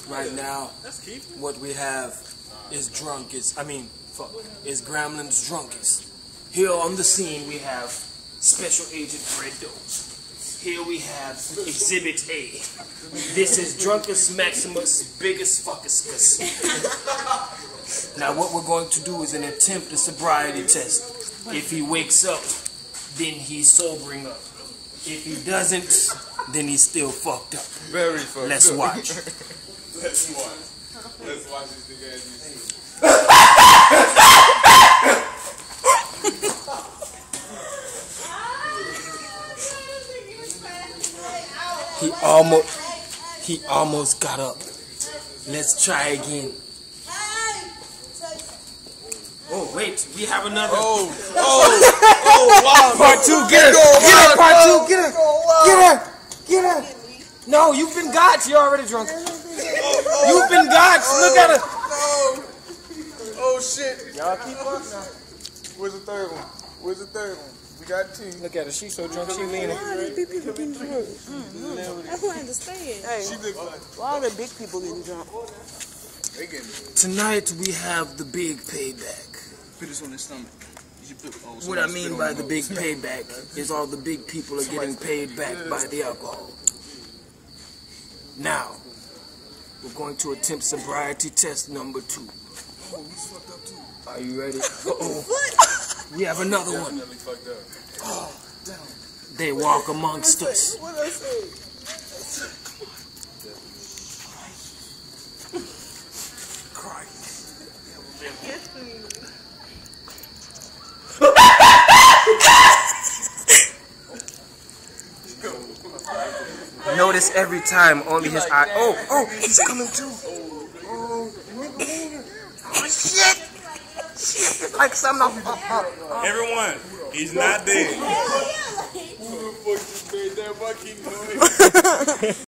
Right now, what we have is is Gremlin's Drunkest. Here on the scene we have Special Agent Fredo. Here we have Exhibit A. This is Drunkest Maximus Biggest Fuckuskus. Now what we're going to do is an attempt a sobriety test. If he wakes up, then he's sobering up. If he doesn't, then he's still fucked up. Very fucked up. Let's watch. Let's watch. Let's watch this nigga as you see. He almost got up. Let's try again. Oh wait, we have another. Oh, wow. Part 2, get her! Get her, part 2, get her! Get her! Get her! No, you've been got. You're already drunk. You've been got. Look at her. Oh shit. Y'all keep up now. Where's the third one? Where's the third one? We got 2. Look at her. She's so drunk. She leaning. Why are the big people getting drunk? That's what I understand. Hey, She look like why are the big people getting drunk? they getting Tonight we have the big payback. put this on his stomach. You should put, What I mean by the big payback is all the big people are getting paid back by the alcohol. Now, we're going to attempt sobriety test number 2. Are you ready? Uh-oh. We have another one. Fucked up. Oh, they walk amongst us. What did I say? Yes, please. Notice every time only his eye. Oh, he's coming too. Oh, shit! Shit, like something. Everyone, he's not dead. Who the fuck just made that monkey noise?